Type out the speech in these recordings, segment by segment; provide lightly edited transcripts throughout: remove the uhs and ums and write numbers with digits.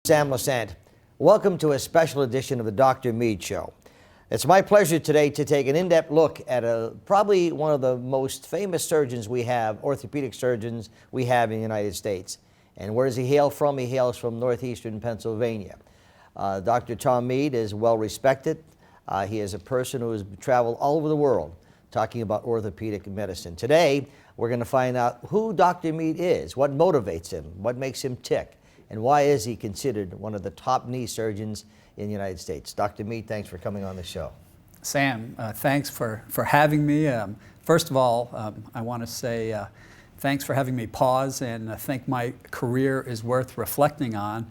Sam Lesante. Welcome to a special edition of the Dr. Meade Show. It's my pleasure today to take an in-depth look at probably one of the most famous surgeons we have, orthopedic surgeons we have in the United States. And where does he hail from? He hails from northeastern Pennsylvania. Dr. Tom Meade is well respected. He is a person who has traveled all over the world talking about orthopedic medicine. Today, we're going to find out who Dr. Meade is, what motivates him, what makes him tick, and why is he considered one of the top knee surgeons in the United States. Dr. Meade, thanks for coming on the show. Sam, thanks for having me. First of all, I want to say thanks for having me pause, and I think my career is worth reflecting on.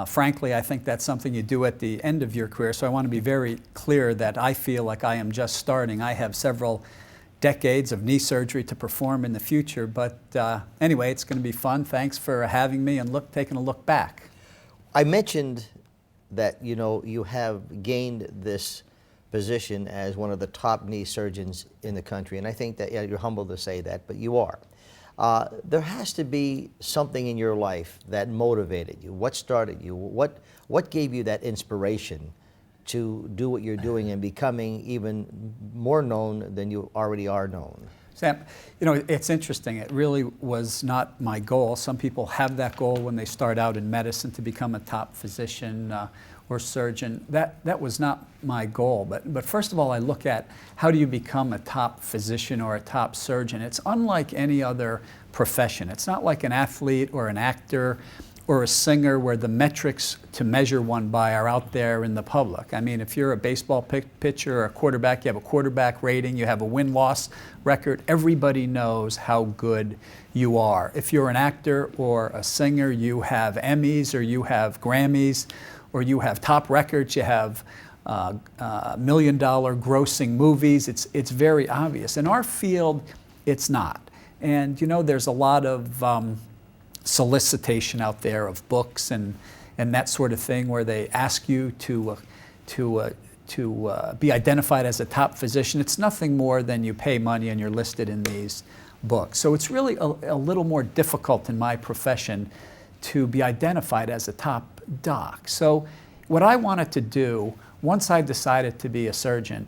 Frankly, I think that's something you do at the end of your career, so I want to be very clear that I feel like I am just starting. I have several decades of knee surgery to perform in the future, but anyway, it's going to be fun. Thanks for having me and taking a look back. I mentioned that you have gained this position as one of the top knee surgeons in the country, and I think that you're humble to say that, but you are. There has to be something in your life that motivated you. What started you? What gave you that inspiration to do what you're doing and becoming even more known than you already are known? Sam, it's interesting. It really was not my goal. Some people have that goal when they start out in medicine to become a top physician or surgeon. That was not my goal. But first of all, I look at how do you become a top physician or a top surgeon. It's unlike any other profession. It's not like an athlete or an actor or a singer where the metrics to measure one by are out there in the public. I mean, if you're a baseball pitcher or a quarterback, you have a quarterback rating, you have a win-loss record, everybody knows how good you are. If you're an actor or a singer, you have Emmys or you have Grammys or you have top records, you have million-dollar grossing movies. It's very obvious. In our field, it's not. And there's a lot of solicitation out there of books and that sort of thing where they ask you to be identified as a top physician. It's nothing more than you pay money and you're listed in these books. So it's really a little more difficult in my profession to be identified as a top doc. So what I wanted to do, once I decided to be a surgeon,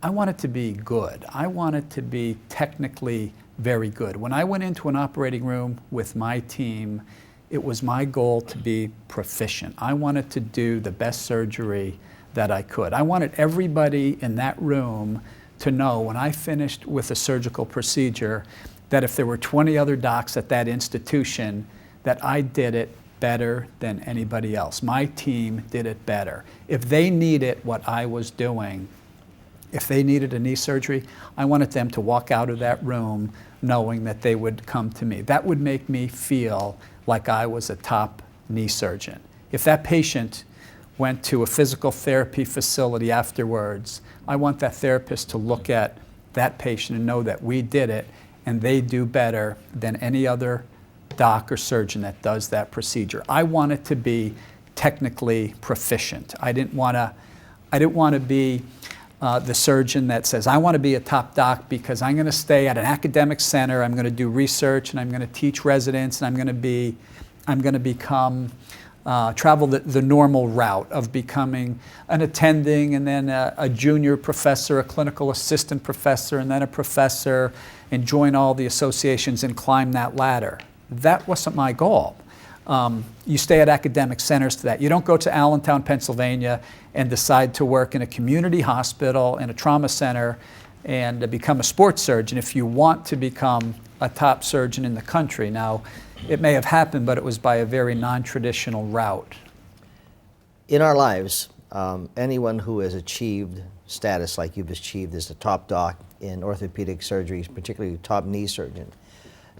I wanted to be good. I wanted to be technically very good. When I went into an operating room with my team, it was my goal to be proficient. I wanted to do the best surgery that I could. I wanted everybody in that room to know when I finished with a surgical procedure that if there were 20 other docs at that institution, that I did it better than anybody else. My team did it better. If they needed what I was doing, if they needed a knee surgery, I wanted them to walk out of that room knowing that they would come to me. That would make me feel like I was a top knee surgeon. If that patient went to a physical therapy facility afterwards, I want that therapist to look at that patient and know that we did it and they do better than any other doc or surgeon that does that procedure. I wanted to be technically proficient. I didn't want to be the surgeon that says, I want to be a top doc because I'm going to stay at an academic center, I'm going to do research, and I'm going to teach residents, and I'm going to become, travel the normal route of becoming an attending, and then a junior professor, a clinical assistant professor, and then a professor, and join all the associations and climb that ladder. That wasn't my goal. You stay at academic centers to that. You don't go to Allentown, Pennsylvania and decide to work in a community hospital, in a trauma center, and become a sports surgeon if you want to become a top surgeon in the country. Now, it may have happened, but it was by a very non-traditional route. In our lives, anyone who has achieved status like you've achieved as a top doc in orthopedic surgery, particularly top knee surgeon,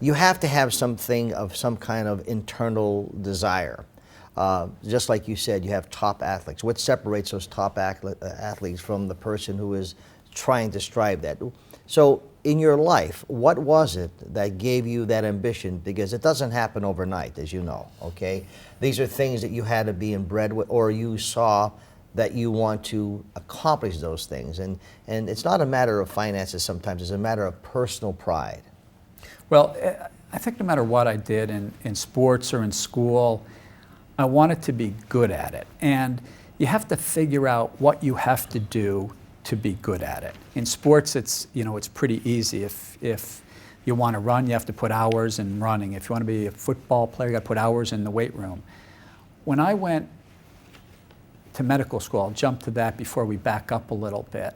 you have to have something of some kind of internal desire. Just like you said, you have top athletes. What separates those top athletes from the person who is trying to strive that? So in your life, what was it that gave you that ambition? Because it doesn't happen overnight, as you know, okay? These are things that you had to be inbred with, or you saw that you want to accomplish those things. And it's not a matter of finances sometimes, it's a matter of personal pride. Well, I think no matter what I did in sports or in school, I wanted to be good at it. And you have to figure out what you have to do to be good at it. In sports, it's pretty easy. If you want to run, you have to put hours in running. If you want to be a football player, you got to put hours in the weight room. When I went to medical school, I'll jump to that before we back up a little bit.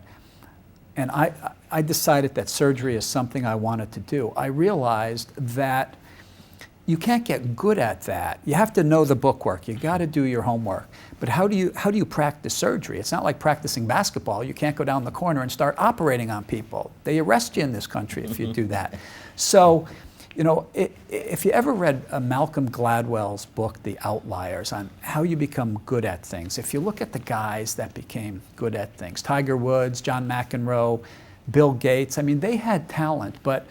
And I decided that surgery is something I wanted to do. I realized that you can't get good at that. You have to know the bookwork. You got to do your homework. But how do you practice surgery? It's not like practicing basketball. You can't go down the corner and start operating on people. They arrest you in this country if you do that. So, if you ever read Malcolm Gladwell's book, The Outliers, on how you become good at things, if you look at the guys that became good at things, Tiger Woods, John McEnroe, Bill Gates, I mean, they had talent, but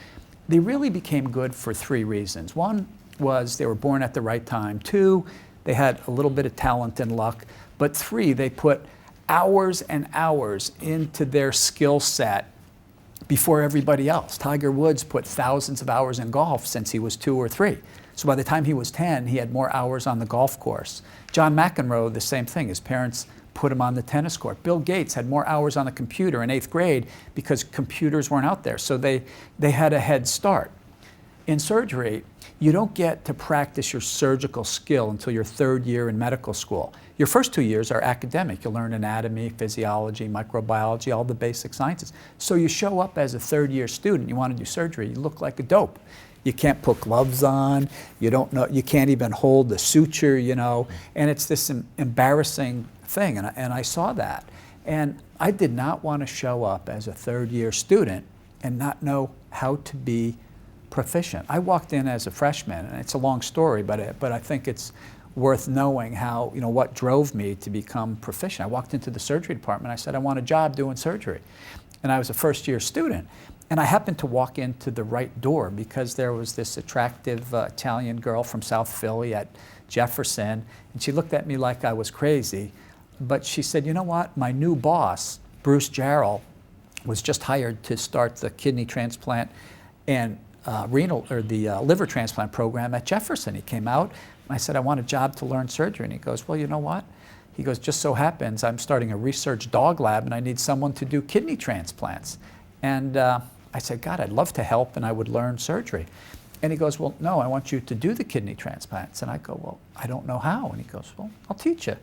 they really became good for three reasons. One was they were born at the right time. Two, they had a little bit of talent and luck. But three, they put hours and hours into their skill set before everybody else. Tiger Woods put thousands of hours in golf since he was 2 or 3. So by the time he was 10, he had more hours on the golf course. John McEnroe, the same thing. His parents put him on the tennis court. Bill Gates had more hours on the computer in 8th grade because computers weren't out there. So they had a head start. In surgery, you don't get to practice your surgical skill until your 3rd year in medical school. Your first 2 years are academic. You'll learn anatomy, physiology, microbiology, all the basic sciences. So you show up as a 3rd-year student, you want to do surgery, you look like a dope. You can't put gloves on, you don't know, you can't even hold the suture, and it's this embarrassing thing, and I saw that. And I did not want to show up as a 3rd-year student and not know how to be proficient. I walked in as a freshman, and it's a long story, but I think it's worth knowing how, what drove me to become proficient. I walked into the surgery department, I said, I want a job doing surgery. And I was a first-year student. And I happened to walk into the right door because there was this attractive Italian girl from South Philly at Jefferson, and she looked at me like I was crazy. But she said, you know what, my new boss, Bruce Jarrell, was just hired to start the kidney transplant and the liver transplant program at Jefferson. He came out, and I said, I want a job to learn surgery. And he goes, well, you know what? He goes, just so happens I'm starting a research dog lab, and I need someone to do kidney transplants. And I said, God, I'd love to help, and I would learn surgery. And he goes, well, no, I want you to do the kidney transplants. And I go, well, I don't know how. And he goes, well, I'll teach you.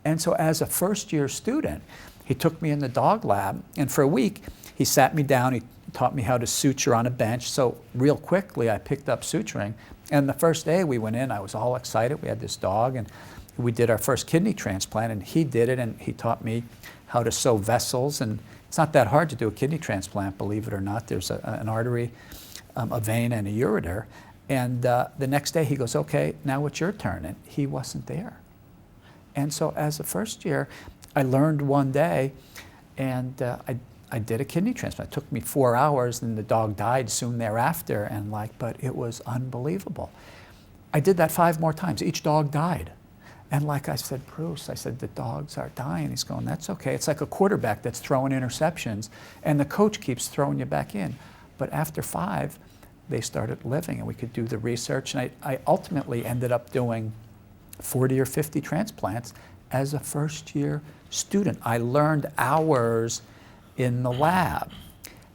And so as a first-year student, he took me in the dog lab, and for a week, he sat me down, he taught me how to suture on a bench. So real quickly, I picked up suturing. And the first day we went in, I was all excited. We had this dog, and we did our first kidney transplant, and he did it, and he taught me how to sew vessels. And it's not that hard to do a kidney transplant, believe it or not. There's an artery, a vein, and a ureter. And the next day he goes, okay, now it's your turn. And he wasn't there. And so as a first year, I learned one day, and I did a kidney transplant. It took me 4 hours, and the dog died soon thereafter. And but it was unbelievable. I did that 5 more times. Each dog died. And like I said, Bruce, I said, the dogs are dying. He's going, that's okay. It's like a quarterback that's throwing interceptions, and the coach keeps throwing you back in. But after 5, they started living, and we could do the research. And I ultimately ended up doing 40 or 50 transplants as a first-year student. I learned hours in the lab.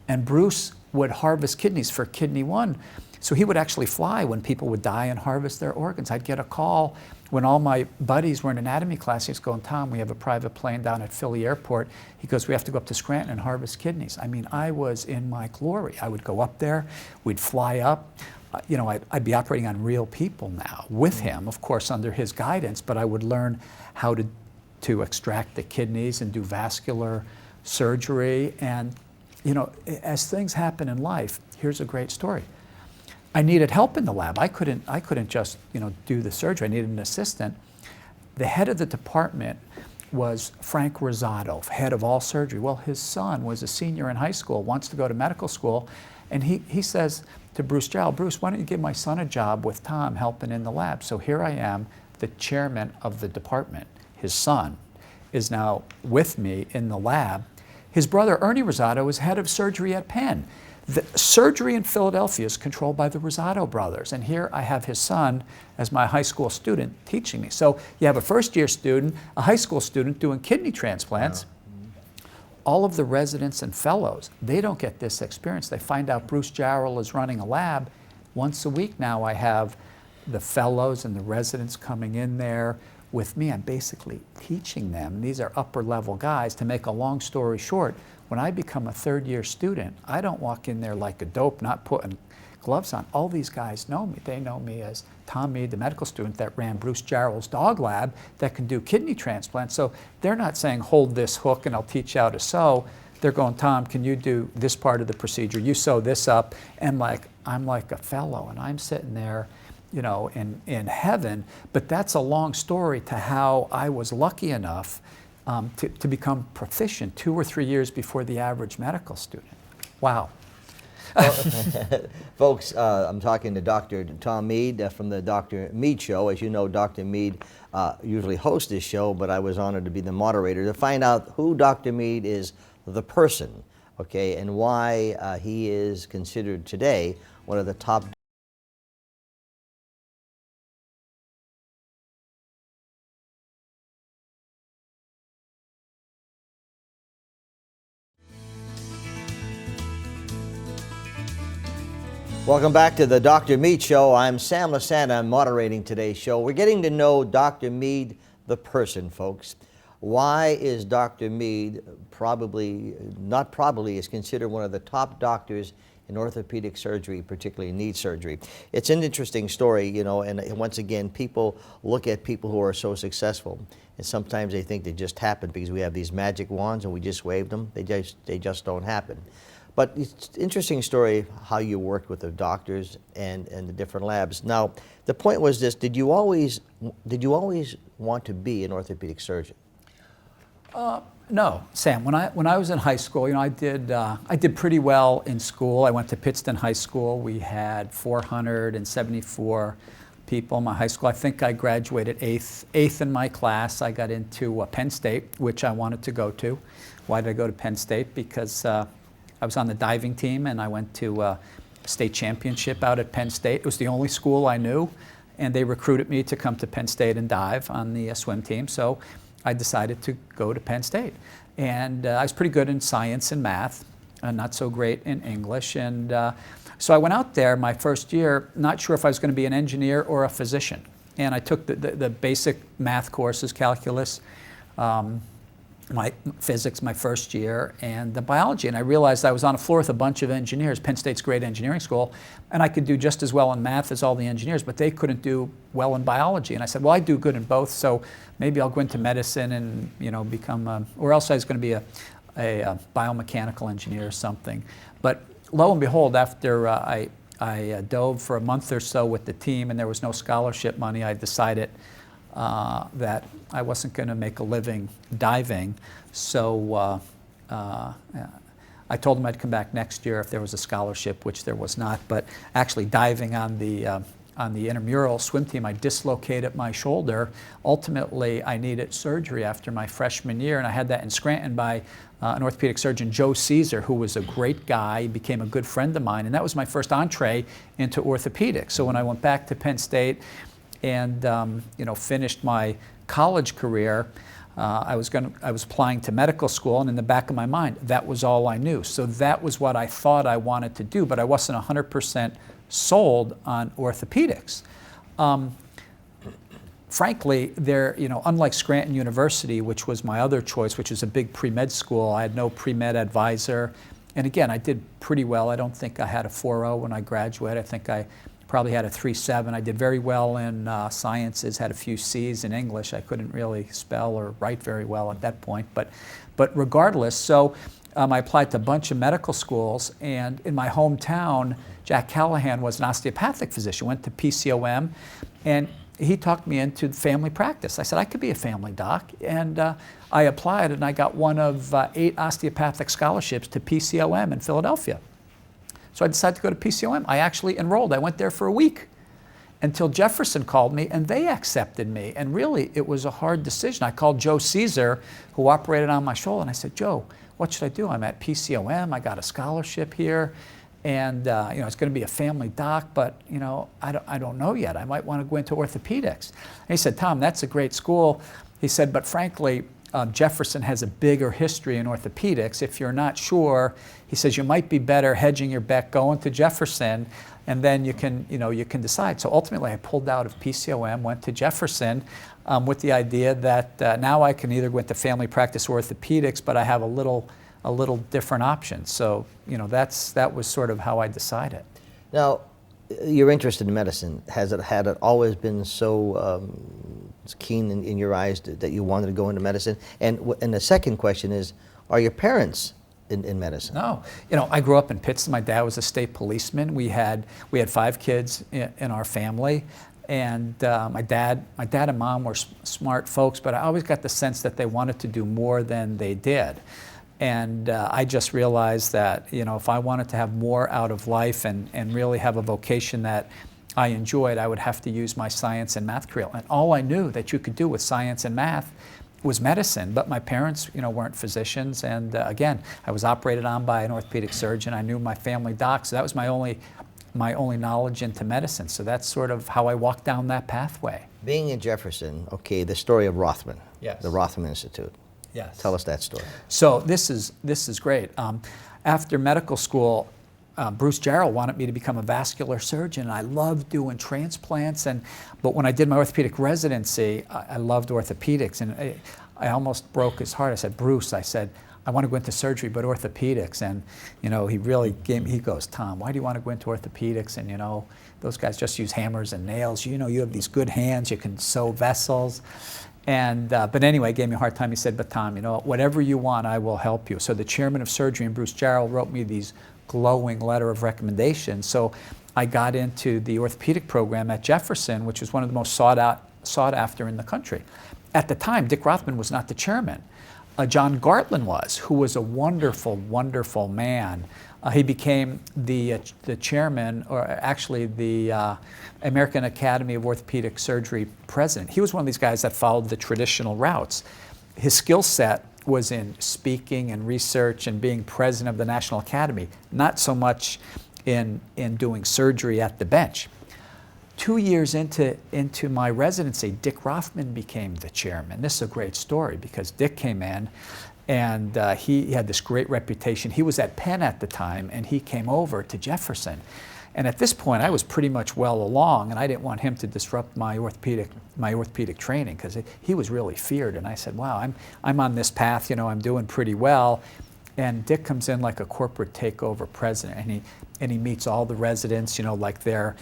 And Bruce would harvest kidneys for Kidney One. So he would actually fly when people would die and harvest their organs. I'd get a call when all my buddies were in anatomy class. He's going, Tom, we have a private plane down at Philly Airport. He goes, we have to go up to Scranton and harvest kidneys. I mean, I was in my glory. I would go up there, we'd fly up. I'd be operating on real people now with him, of course, under his guidance, but I would learn how to extract the kidneys and do vascular surgery. And, as things happen in life, here's a great story. I needed help in the lab. I couldn't just, do the surgery. I needed an assistant. The head of the department was Frank Rosado, head of all surgery. Well, his son was a senior in high school, wants to go to medical school, and he says to Bruce Jarrell, Bruce, why don't you give my son a job with Tom helping in the lab? So here I am, the chairman of the department. His son is now with me in the lab. His brother, Ernie Rosado, is head of surgery at Penn. The surgery in Philadelphia is controlled by the Rosado brothers, and here I have his son as my high school student teaching me. So you have a first-year student, a high school student doing kidney transplants. All of the residents and fellows, they don't get this experience. They find out Bruce Jarrell is running a lab. Once a week now I have the fellows and the residents coming in there with me. I'm basically teaching them. These are upper-level guys. To make a long story short, when I become a third-year student, I don't walk in there like a dope, not putting gloves on. All these guys know me. They know me as Tom Meade, the medical student that ran Bruce Jarrell's dog lab that can do kidney transplants. So they're not saying, hold this hook and I'll teach you how to sew. They're going, Tom, can you do this part of the procedure? You sew this up. And I'm like a fellow, and I'm sitting there, you know, in heaven. But that's a long story to how I was lucky enough to become proficient 2 or 3 years before the average medical student. Wow. Well, folks, I'm talking to Dr. Tom Meade from the Dr. Meade Show. As you know, Dr. Meade usually hosts this show, but I was honored to be the moderator to find out who Dr. Meade is, the person, okay, and why he is considered today one of the top. Welcome back to the Dr. Meade Show. I'm Sam Lesante. I'm moderating today's show. We're getting to know Dr. Meade, the person, folks. Why is Dr. Meade is considered one of the top doctors in orthopedic surgery, particularly knee surgery? It's an interesting story, you know, and once again, people look at people who are so successful, and sometimes they think they just happen because we have these magic wands and we just waved them. They just don't happen. But it's an interesting story how you worked with the doctors and the different labs. Now, the point was this: did you always want to be an orthopedic surgeon? No, Sam. When I was in high school, you know, I did pretty well in school. I went to Pittston High School. We had 474 people in my high school. I think I graduated eighth in my class. I got into Penn State, which I wanted to go to. Why did I go to Penn State? Because I was on the diving team, and I went to a state championship out at Penn State. It was the only school I knew, and they recruited me to come to Penn State and dive on the swim team. So I decided to go to Penn State. And I was pretty good in science and math, not so great in English. And so I went out there my first year, not sure if I was going to be an engineer or a physician. And I took the basic math courses, calculus, my physics my first year, and the biology. And I realized I was on a floor with a bunch of engineers. Penn State's a great engineering school, and I could do just as well in math as all the engineers, but they couldn't do well in biology. And I said, well, I do good in both, so maybe I'll go into medicine and, you know, become or else I was going to be a biomechanical engineer or something. But lo and behold, after I dove for a month or so with the team and there was no scholarship money, I decided that I wasn't going to make a living diving. So I told them I'd come back next year if there was a scholarship, which there was not. But actually diving on the intramural swim team, I dislocated my shoulder. Ultimately, I needed surgery after my freshman year, and I had that in Scranton by an orthopedic surgeon, Joe Caesar, who was a great guy. He became a good friend of mine, and that was my first entree into orthopedics. So when I went back to Penn State and you know, finished my college career, I was applying to medical school, and in the back of my mind, that was all I knew. So that was what I thought I wanted to do, but I wasn't 100% sold on orthopedics. Frankly, you know, unlike Scranton University, which was my other choice, which is a big pre-med school, I had no pre-med advisor. And again, I did pretty well. I don't think I had a 4.0 when I graduated. I think I probably had a 3.7. I did very well in sciences, had a few C's in English. I couldn't really spell or write very well at that point. But regardless, so I applied to a bunch of medical schools. And in my hometown, Jack Callahan was an osteopathic physician, went to PCOM, and he talked me into family practice. I said, I could be a family doc. And I applied, and I got one of 8 osteopathic scholarships to PCOM in Philadelphia. So I decided to go to PCOM. I actually enrolled. I went there for a week until Jefferson called me, and they accepted me. And really, it was a hard decision. I called Joe Caesar, who operated on my shoulder, and I said, Joe, what should I do? I'm at PCOM. I got a scholarship here. And it's going to be a family doc, but I don't know yet. I might want to go into orthopedics. And he said, Tom, that's a great school. He said, but frankly, Jefferson has a bigger history in orthopedics. If you're not sure, he says you might be better hedging your bet going to Jefferson, and then you can decide. So ultimately, I pulled out of PCOM, went to Jefferson with the idea that now I can either go into family practice or orthopedics, but I have a little different option. So that was sort of how I decided. Now, your interest in medicine, had it always been so keen in your eyes that you wanted to go into medicine? And the second question is, are your parents in medicine? No, I grew up in Pittston. My dad was a state policeman. We had 5 kids in our family. And my dad and mom were smart folks, but I always got the sense that they wanted to do more than they did. And I just realized that, if I wanted to have more out of life and really have a vocation that I enjoyed, I would have to use my science and math career. And all I knew that you could do with science and math was medicine. But my parents, weren't physicians. And again, I was operated on by an orthopedic surgeon. I knew my family doc, so that was my only knowledge into medicine. So that's sort of how I walked down that pathway. Being in Jefferson, okay, the story of Rothman, Yes. the Rothman Institute. Yes. Tell us that story. So this is great. After medical school, Bruce Jarrell wanted me to become a vascular surgeon. I loved doing transplants, but when I did my orthopedic residency, I loved orthopedics, and I almost broke his heart. I said, Bruce, I want to go into surgery, but orthopedics. And he really he goes, Tom, why do you want to go into orthopedics? And those guys just use hammers and nails. You have these good hands. You can sew vessels. And but anyway, he gave me a hard time. He said, but Tom, whatever you want, I will help you. So the chairman of surgery, Bruce Jarrell, wrote me these glowing letter of recommendation. So I got into the orthopedic program at Jefferson, which was one of the most sought after in the country. At the time, Dick Rothman was not the chairman. John Gartland was, who was a wonderful, wonderful man. He became the chairman, or actually the American Academy of Orthopedic Surgery president. He was one of these guys that followed the traditional routes. His skill set was in speaking and research and being president of the National Academy, not so much in doing surgery at the bench. 2 years into my residency, Dick Rothman became the chairman. This is a great story because Dick came in and he had this great reputation. He was at Penn at the time, and he came over to Jefferson. And at this point, I was pretty much well along, and I didn't want him to disrupt my orthopedic training because he was really feared. And I said, wow, I'm on this path, I'm doing pretty well. And Dick comes in like a corporate takeover president, and he meets all the residents, like they're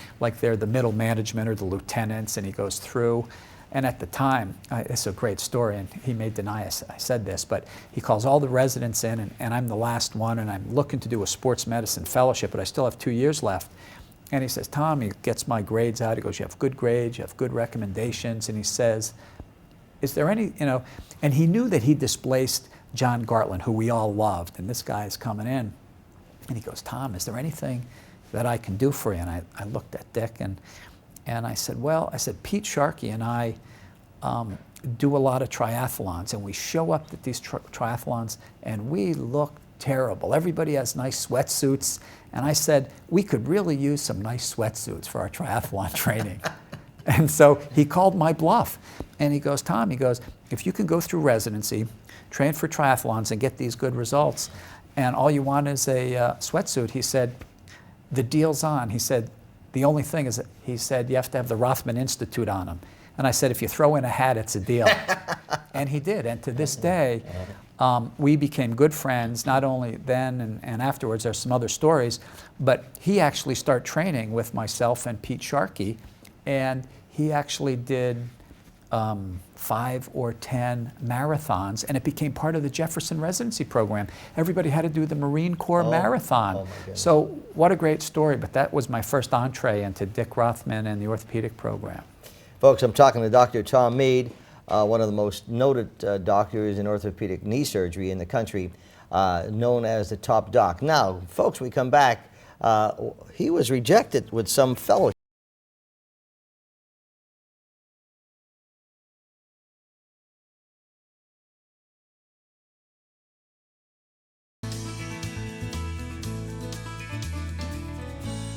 the middle management or the lieutenants, and he goes through. And at the time, it's a great story, and he may deny I said this, but he calls all the residents in, and I'm the last one, and I'm looking to do a sports medicine fellowship, but I still have 2 years left. And he says, Tom, he gets my grades out. He goes, you have good grades, you have good recommendations. And he says, is there any, and he knew that he displaced John Gartland, who we all loved, and this guy is coming in. And he goes, Tom, is there anything that I can do for you? And I looked at Dick, and I said, Pete Sharkey and I do a lot of triathlons, and we show up at these triathlons, and we look terrible. Everybody has nice sweatsuits. And I said, we could really use some nice sweatsuits for our triathlon training. And so he called my bluff. And he goes, Tom, if you can go through residency, train for triathlons, and get these good results, and all you want is a sweatsuit, he said, the deal's on. He said, the only thing is, he said, you have to have the Rothman Institute on them. And I said, if you throw in a hat, it's a deal. And he did. And to this day, we became good friends, not only then and afterwards. There's some other stories. But he actually started training with myself and Pete Sharkey. And he actually did 5 or 10 marathons, and it became part of the Jefferson residency program. Everybody had to do the Marine Corps marathon. Oh my goodness. So what a great story, but that was my first entree into Dick Rothman and the orthopedic program. Folks, I'm talking to Dr. Tom Meade, one of the most noted doctors in orthopedic knee surgery in the country, known as the top doc. Now, folks, we come back, he was rejected with some fellowship.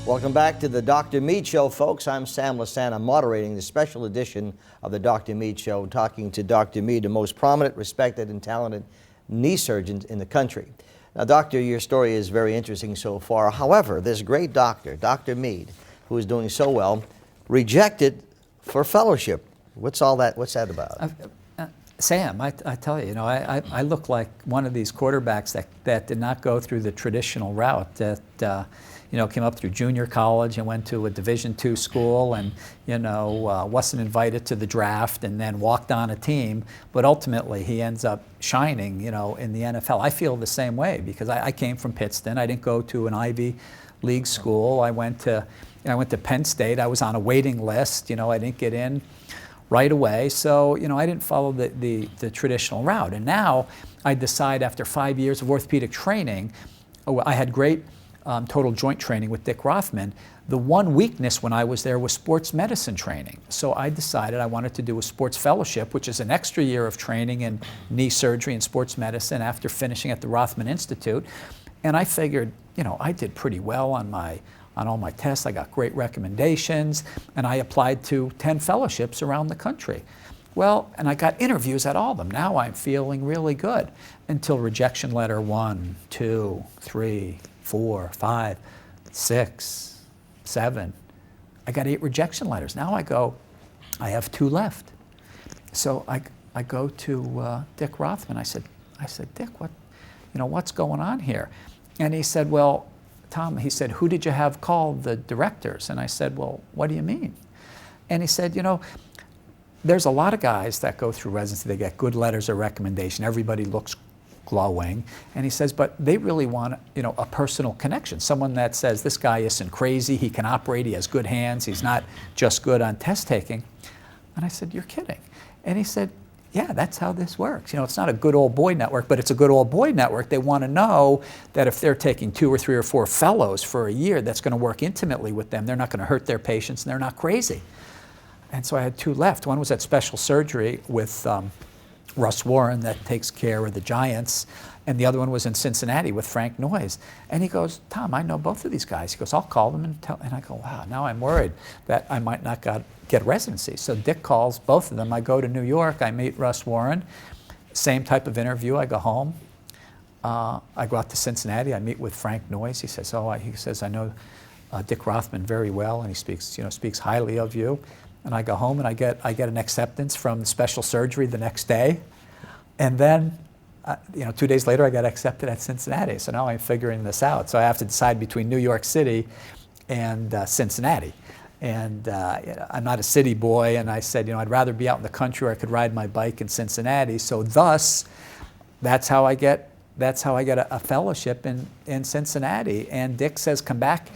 Welcome back to the Dr. Meade Show, folks. I'm Sam Lesante. I'm moderating the special edition of the Dr. Meade Show, talking to Dr. Meade, the most prominent, respected, and talented knee surgeon in the country. Now, Doctor, your story is very interesting so far. However, this great doctor, Dr. Meade, who is doing so well, rejected for fellowship. What's that about? Sam, I tell you, I look like one of these quarterbacks that did not go through the traditional route, that came up through junior college and went to a Division II school and, wasn't invited to the draft and then walked on a team, but ultimately he ends up shining, in the NFL. I feel the same way because I came from Pittston. I didn't go to an Ivy League school. I went to Penn State. I was on a waiting list. I didn't get in right away. So, I didn't follow the traditional route. And now I decide after 5 years of orthopedic training, I had great total joint training with Dick Rothman. The one weakness when I was there was sports medicine training. So I decided I wanted to do a sports fellowship, which is an extra year of training in knee surgery and sports medicine after finishing at the Rothman Institute. And I figured, I did pretty well on all my tests. I got great recommendations, and I applied to 10 fellowships around the country. Well, and I got interviews at all of them. Now I'm feeling really good until rejection letter 1, 2, 3, 4, 5, 6, 7. I got 8 rejection letters. Now I have 2 left. So I go to Dick Rothman. I said, Dick, what's going on here? And he said, well, Tom, he said, who did you have call the directors? And I said, well, what do you mean? And he said, there's a lot of guys that go through residency. They get good letters of recommendation. Everybody looks glowing. And he says, but they really want, a personal connection. Someone that says, this guy isn't crazy. He can operate. He has good hands. He's not just good on test taking. And I said, you're kidding. And he said, yeah, that's how this works. It's not a good old boy network, but it's a good old boy network. They want to know that if they're taking 2 or 3 or 4 fellows for a year, that's going to work intimately with them. They're not going to hurt their patients, and they're not crazy. And so I had 2 left. One was at special surgery with Russ Warren that takes care of the Giants, and the other one was in Cincinnati with Frank Noyes. And he goes, Tom, I know both of these guys. He goes, I'll call them and tell. And I go, wow, now I'm worried that I might not get residency. So Dick calls both of them. I go to New York. I meet Russ Warren. Same type of interview. I go home. I go out to Cincinnati. I meet with Frank Noyes. He says, I know Dick Rothman very well, and he speaks highly of you. And I go home and I get an acceptance from special surgery the next day. And then, 2 days later, I got accepted at Cincinnati. So now I'm figuring this out. So I have to decide between New York City and Cincinnati. And I'm not a city boy. And I said, I'd rather be out in the country where I could ride my bike in Cincinnati. So thus, that's how I get a fellowship in Cincinnati. And Dick says, come back.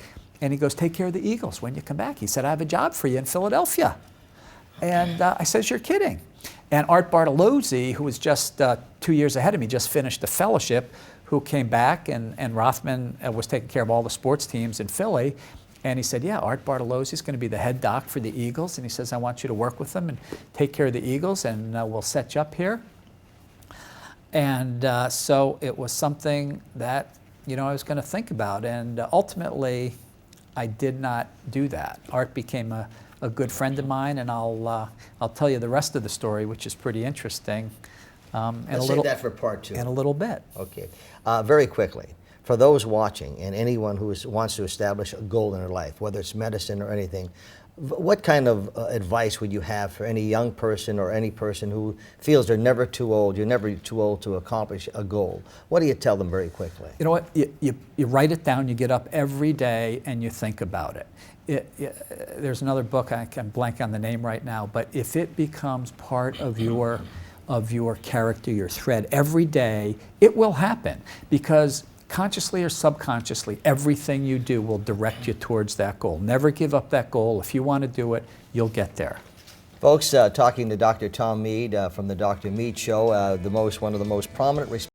And he goes, take care of the Eagles when you come back. He said, I have a job for you in Philadelphia. And I says, you're kidding. And Art Bartolozzi, who was just 2 years ahead of me, just finished a fellowship, who came back, and Rothman was taking care of all the sports teams in Philly. And he said, yeah, Art Bartolozzi is going to be the head doc for the Eagles. And he says, I want you to work with them and take care of the Eagles, and we'll set you up here. And so it was something that, I was going to think about. And ultimately, I did not do that. Art became a good friend of mine, and I'll tell you the rest of the story, which is pretty interesting. Let's save that for part 2. In a little bit. Okay. Very quickly, for those watching and anyone who wants to establish a goal in their life, whether it's medicine or anything, what kind of advice would you have for any young person or any person who feels they're never too old, you're never too old to accomplish a goal? What do you tell them very quickly? You know what? You write it down, you get up every day, and you think about it. There's another book, I can blank on the name right now, but if it becomes part of your character, your thread, every day, it will happen. Because consciously or subconsciously, everything you do will direct you towards that goal. Never give up that goal. If you want to do it, you'll get there. Folks, talking to Dr. Tom Meade from the Dr. Meade Show, one of the most prominent,